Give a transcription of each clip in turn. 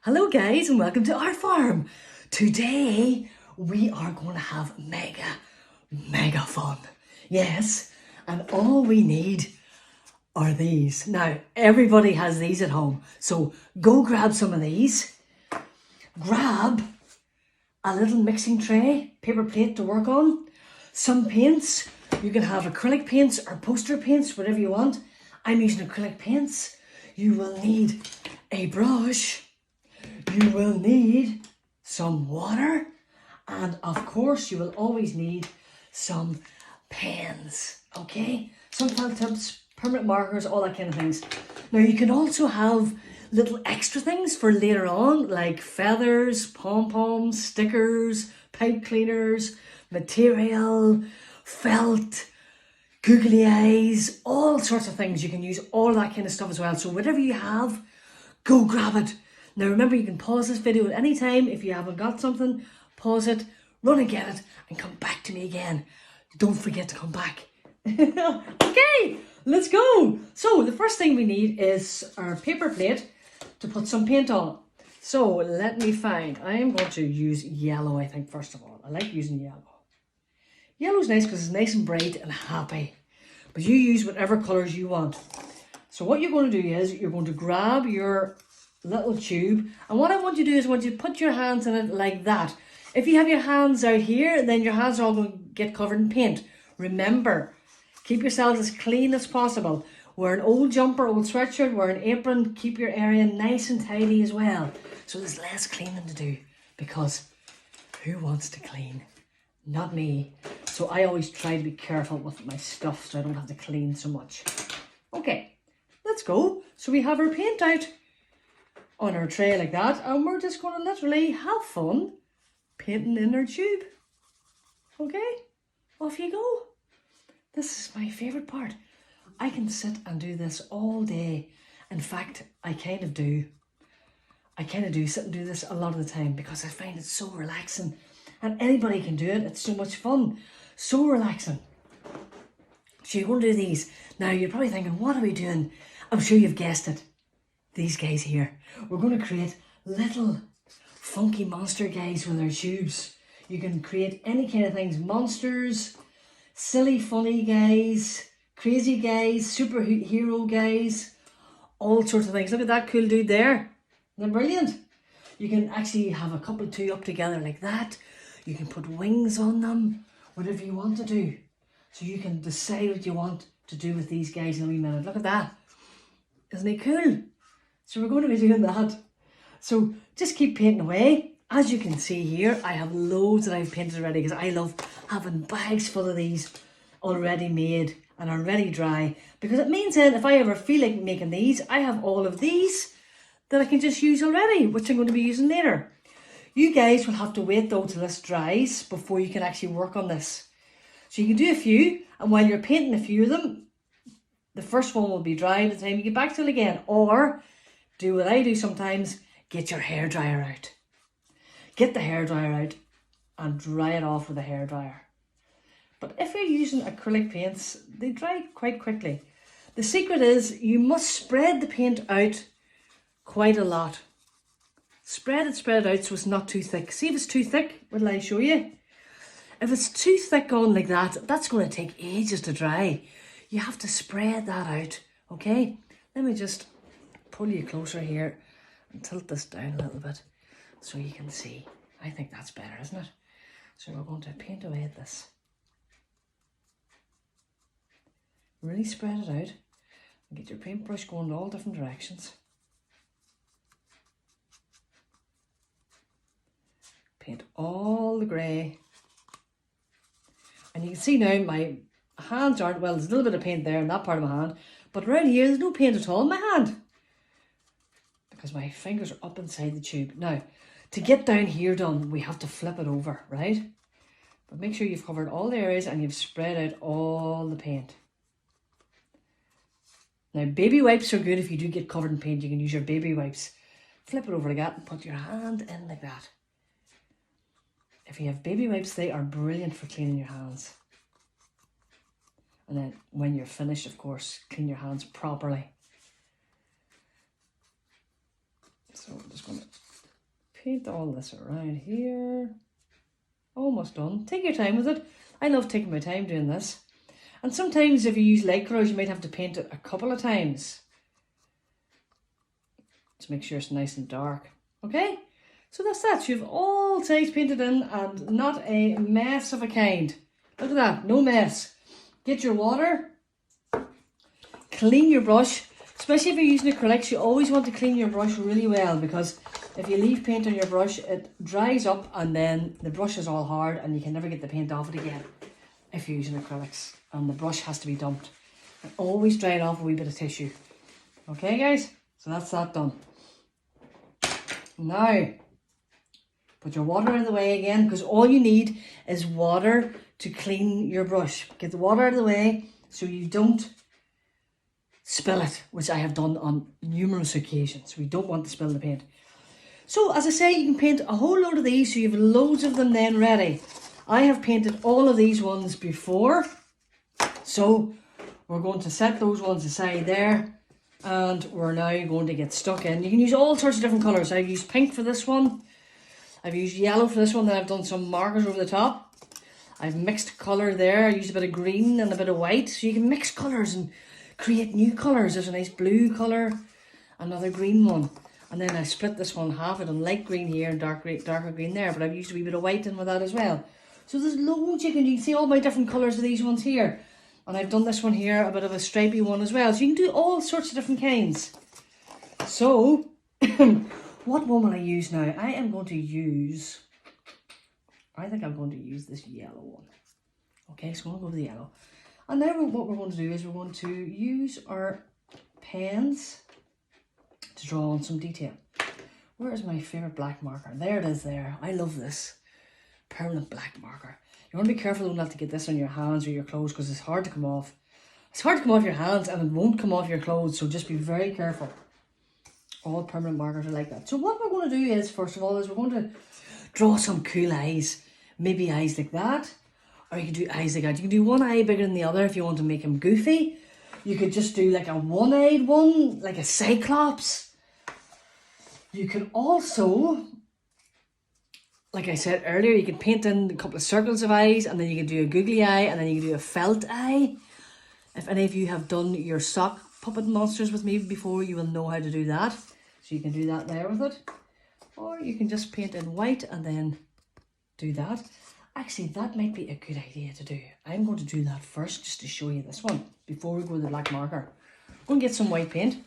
Hello guys and welcome to our farm. Today we are going to have mega fun. Yes, and all we need are these. Now everybody has these at home, so go grab some of these. Grab a little mixing tray, paper plate to work on, some paints. You can have acrylic paints or poster paints, whatever you want. I'm using acrylic paints. You will need a brush. You will need some water, and of course you will always need some pens, okay? Some felt tips, permanent markers, all that kind of things. Now you can also have little extra things for later on, like feathers, pom-poms, stickers, pipe cleaners, material, felt, googly eyes, all sorts of things. You can use all that kind of stuff as well. So whatever you have, go grab it. Now remember, you can pause this video at any time. If you haven't got something, pause it, run and get it, and come back to me again. Don't forget to come back. Okay, let's go. So the first thing we need is our paper plate to put some paint on. So let me find, I'm going to use yellow, I think, first of all. I like using yellow. Yellow's nice because it's nice and bright and happy. But you use whatever colours you want. So what you're going to do is you're going to grab your little tube, and what I want you to do is I want you to put your hands in it like that. If you have your hands out here, then your hands are all going to get covered in paint. Remember, keep yourselves as clean as possible. Wear an old jumper, old sweatshirt, wear an apron, keep your area nice and tidy as well. So there's less cleaning to do, because who wants to clean? Not me. So I always try to be careful with my stuff so I don't have to clean so much. Okay, let's go. So we have our paint out on our tray like that, and we're just going to literally have fun painting in our tube. Okay, off you go. This is my favourite part. I can sit and do this all day. In fact, I kind of do sit and do this a lot of the time because I find it so relaxing, and anybody can do it. It's so much fun, so relaxing. So you're going to do these. Now you're probably thinking, what are we doing? I'm sure you've guessed it. These guys here. We're going to create little funky monster guys with our tubes. You can create any kind of things. Monsters, silly funny guys, crazy guys, superhero guys, all sorts of things. Look at that cool dude there. Isn't that brilliant? You can actually have a couple two up together like that. You can put wings on them, whatever you want to do. So you can decide what you want to do with these guys in a wee minute. Look at that. Isn't he cool? So we're going to be doing that. So just keep painting away. As you can see here, I have loads that I've painted already because I love having bags full of these already made and already dry, because it means then if I ever feel like making these, I have all of these that I can just use already, which I'm going to be using later. You guys will have to wait though till this dries before you can actually work on this. So you can do a few, and while you're painting a few of them, the first one will be dry by the time you get back to it again. Or do what I do sometimes, get your hairdryer out. Get the hairdryer out and dry it off with a hairdryer. But if you're using acrylic paints, they dry quite quickly. The secret is you must spread the paint out quite a lot. Spread it out so it's not too thick. See if it's too thick, what'll I show you? If it's too thick on like that, that's going to take ages to dry. You have to spread that out, okay? Let me just pull you closer here and tilt this down a little bit so you can see. I think that's better, isn't it? So we're going to paint away at this. Really spread it out and get your paintbrush going in all different directions. Paint all the grey. And you can see now my hands aren't, well, there's a little bit of paint there in that part of my hand, but around here there's no paint at all in my hand because my fingers are up inside the tube. Now, to get down here done, we have to flip it over, right? But make sure you've covered all the areas and you've spread out all the paint. Now, baby wipes are good. If you do get covered in paint, you can use your baby wipes. Flip it over like that and put your hand in like that. If you have baby wipes, they are brilliant for cleaning your hands. And then when you're finished, of course, clean your hands properly. So I'm just going to paint all this around here. Almost done. Take your time with it. I love taking my time doing this. And sometimes if you use light colours, you might have to paint it a couple of times to make sure it's nice and dark. Okay? So that's that. You've all sides painted in and not a mess of a kind. Look at that. No mess. Get your water. Clean your brush. Especially if you're using acrylics, you always want to clean your brush really well, because if you leave paint on your brush, it dries up and then the brush is all hard and you can never get the paint off it again if you're using acrylics. And the brush has to be dumped. And always dry it off with a wee bit of tissue. Okay, guys? So that's that done. Now, put your water out of the way again, because all you need is water to clean your brush. Get the water out of the way so you don't spill it, which I have done on numerous occasions. We don't want to spill the paint. So as I say, you can paint a whole load of these, so you have loads of them then ready. I have painted all of these ones before, so we're going to set those ones aside there, and we're now going to get stuck in. You can use all sorts of different colours. I've used pink for this one, I've used yellow for this one, then I've done some markers over the top. I've mixed colour there. I used a bit of green and a bit of white, so you can mix colours and create new colours. There's a nice blue colour, another green one, and then I split this one half. I've done light green here and darker green there, but I've used a wee bit of white in with that as well. So there's loads you can see all my different colours of these ones here, and I've done this one here, a bit of a stripy one as well, so you can do all sorts of different kinds. So what one will I use now? I think I'm going to use this yellow one. Okay, so I'm going to go with the yellow. And now what we're going to do is we're going to use our pens to draw on some detail. Where is my favourite black marker? There it is there. I love this. Permanent black marker. You want to be careful not to get this on your hands or your clothes, because it's hard to come off. It's hard to come off your hands and it won't come off your clothes, so just be very careful. All permanent markers are like that. So what we're going to do is, first of all, is we're going to draw some cool eyes. Maybe eyes like that. Or you can do eyes like that. You can do one eye bigger than the other if you want to make him goofy. You could just do like a one-eyed one, like a cyclops. You can also, like I said earlier, you could paint in a couple of circles of eyes, and then you can do a googly eye, and then you can do a felt eye. If any of you have done your sock puppet monsters with me before, you will know how to do that. So you can do that there with it. Or you can just paint in white and then do that. Actually, that might be a good idea to do. I'm going to do that first, just to show you this one, before we go with the black marker. Go and get some white paint.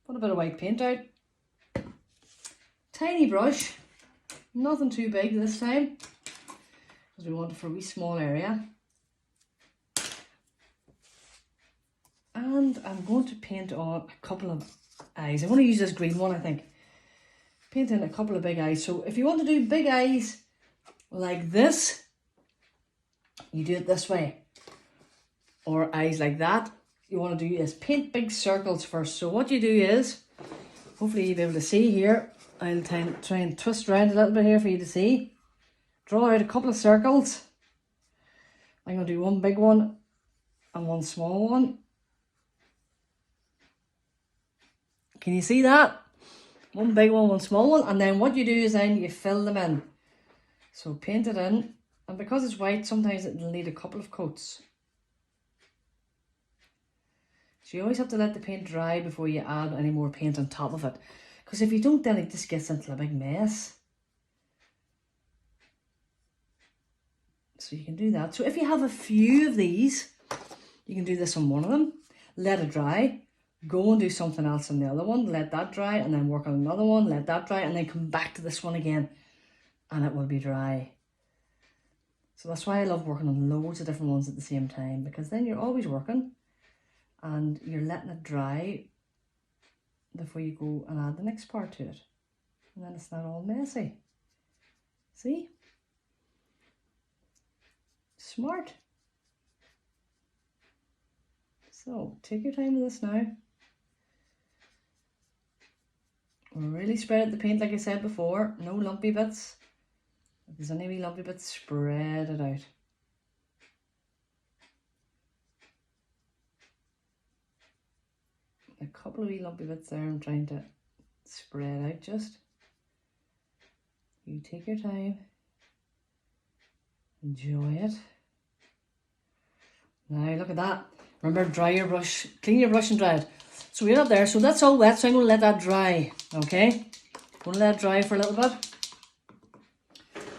Put a bit of white paint out. Tiny brush. Nothing too big this time, because we want it for a wee small area. And I'm going to paint on a couple of eyes. I'm going to use this green one, I think. Paint in a couple of big eyes. So if you want to do big eyes like this, you do it this way. Or eyes like that. You want to do is paint big circles first. So what you do is, hopefully you'll be able to see here. I'll try and twist around a little bit here for you to see. Draw out a couple of circles. I'm going to do one big one and one small one. Can you see that? One big one, one small one. And then what you do is then you fill them in. So paint it in. And because it's white, sometimes it'll need a couple of coats. So you always have to let the paint dry before you add any more paint on top of it. Because if you don't, then it just gets into a big mess. So you can do that. So if you have a few of these, you can do this on one of them. Let it dry. Go and do something else on the other one, let that dry, and then work on another one, let that dry, and then come back to this one again, and it will be dry. So that's why I love working on loads of different ones at the same time, because then you're always working, and you're letting it dry before you go and add the next part to it. And then it's not all messy. See? Smart. So, take your time with this now. Really spread out the paint like I said before. No lumpy bits. If there's any wee lumpy bits, spread it out. a couple of wee lumpy bits there. I'm trying to spread out just. You take your time. Enjoy it. Now look at that. Remember, dry your brush, clean your brush and dry it. So we're up there, so that's all wet, so I'm going to let that dry, okay? Going to let it dry for a little bit.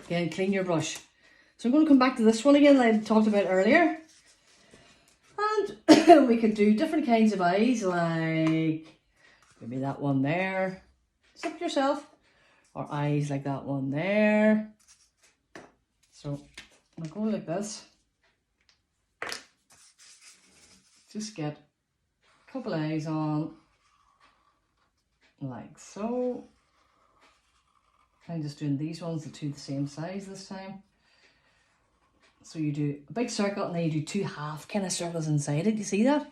Again, clean your brush. So I'm going to come back to this one again that I talked about earlier. And we could do different kinds of eyes, like maybe that one there. Zip yourself. Or eyes like that one there. So I'm going to go like this. Just get a couple eyes on, like so. I'm just doing these ones, the two the same size this time. So you do a big circle and then you do two half kind of circles inside it, you see that?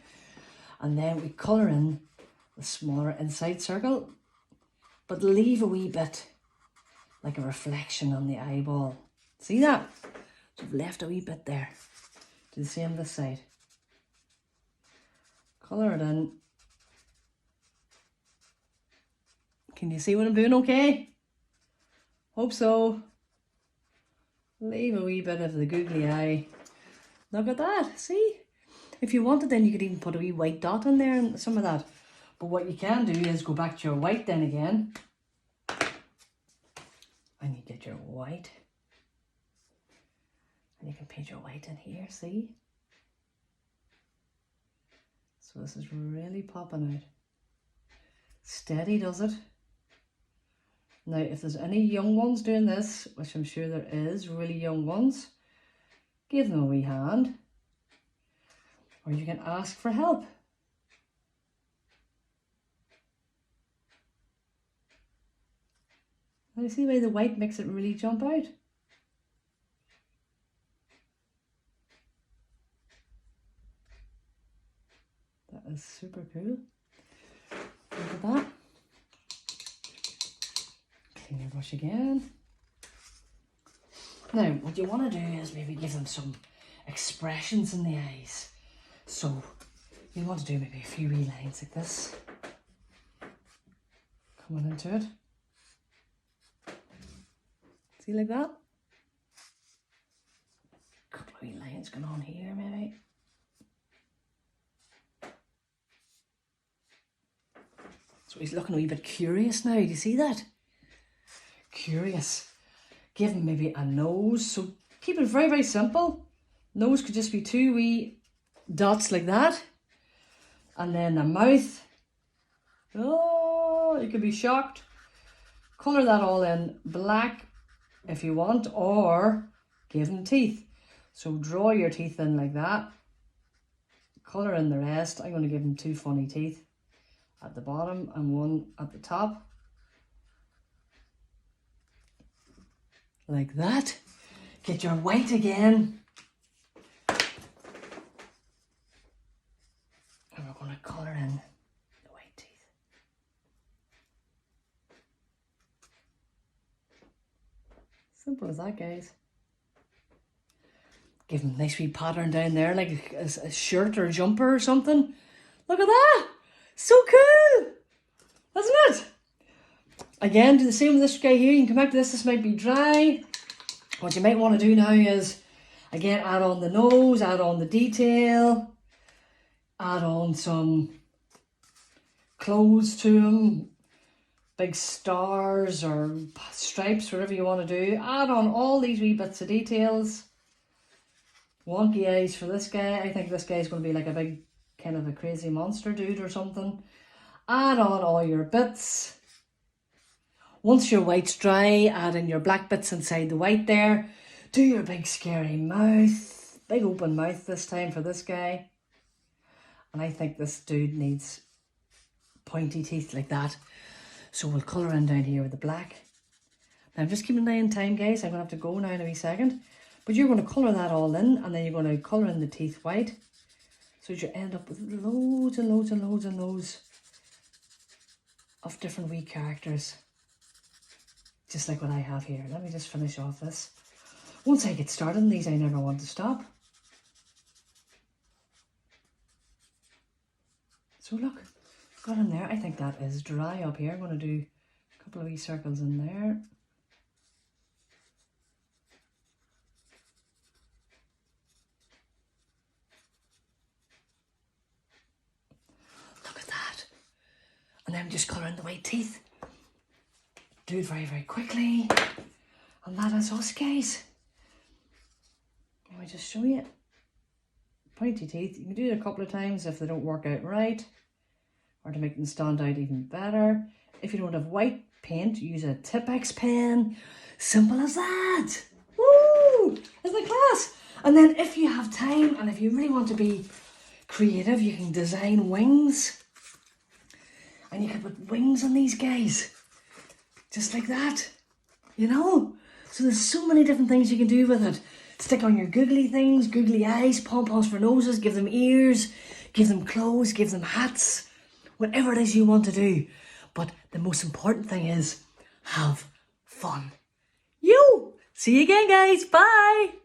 And then we colour in the smaller inside circle, but leave a wee bit like a reflection on the eyeball. See that? So I've left a wee bit there. Do the same this side. Colour it in. Can you see what I'm doing okay? Hope so. Leave a wee bit of the googly eye. Look at that, see? If you wanted, then you could even put a wee white dot in there and some of that. But what you can do is go back to your white then again. And you get your white. And you can paint your white in here, see? So this is really popping out. Steady does it. Now, if there's any young ones doing this, which I'm sure there is, really young ones, give them a wee hand. Or you can ask for help. Now, you see the way the white makes it really jump out? That is super cool. Look at that. Clean your brush again. Now, what you want to do is maybe give them some expressions in the eyes. So, you want to do maybe a few wee lines like this. Coming into it. See, like that? A couple of wee lines going on here, maybe. So he's looking a wee bit curious now. Do you see that? Curious. Give him maybe a nose. So keep it very, very simple. Nose could just be two wee dots like that. And then a mouth. Oh, you could be shocked. Colour that all in black if you want, or give him teeth. So draw your teeth in like that. Colour in the rest. I'm going to give him two funny teeth at the bottom and one at the top. Like that. Get your white again. And we're going to colour in the white teeth. Simple as that, guys. Give them a nice wee pattern down there, like a shirt or a jumper or something. Look at that! So cool! Isn't it? Again, do the same with this guy here. You can come back to this. This might be dry. What you might want to do now is, again, add on the nose, add on the detail, add on some clothes to him, big stars or stripes, whatever you want to do. Add on all these wee bits of details. Wonky eyes for this guy. I think this guy's going to be like a big kind of a crazy monster dude or something. Add on all your bits. Once your white's dry, add in your black bits inside the white there. Do your big scary mouth. Big open mouth this time for this guy. And I think this dude needs pointy teeth like that. So we'll colour in down here with the black. Now I'm just keeping an eye on time, guys. I'm going to have to go now in a wee second. But you're going to colour that all in, and then you're going to colour in the teeth white. So you end up with loads and loads and loads and loads of different wee characters. Just like what I have here. Let me just finish off this. Once I get started on these, I never want to stop. So look, got in there. I think that is dry up here. I'm going to do a couple of wee circles in there. Look at that. And then just colour in the white teeth. Do it very, very quickly. And that is us, guys. Let me just show you. Pointy teeth. You can do it a couple of times if they don't work out right, or to make them stand out even better. If you don't have white paint, use a Tipp-Ex pen. Simple as that. Woo! Isn't it class? And then if you have time and if you really want to be creative, you can design wings. And you can put wings on these guys. Just like that. You know? So there's so many different things you can do with it. Stick on your googly things, googly eyes, pom-poms for noses, give them ears, give them clothes, give them hats, whatever it is you want to do. But the most important thing is have fun. See you again, guys. Bye.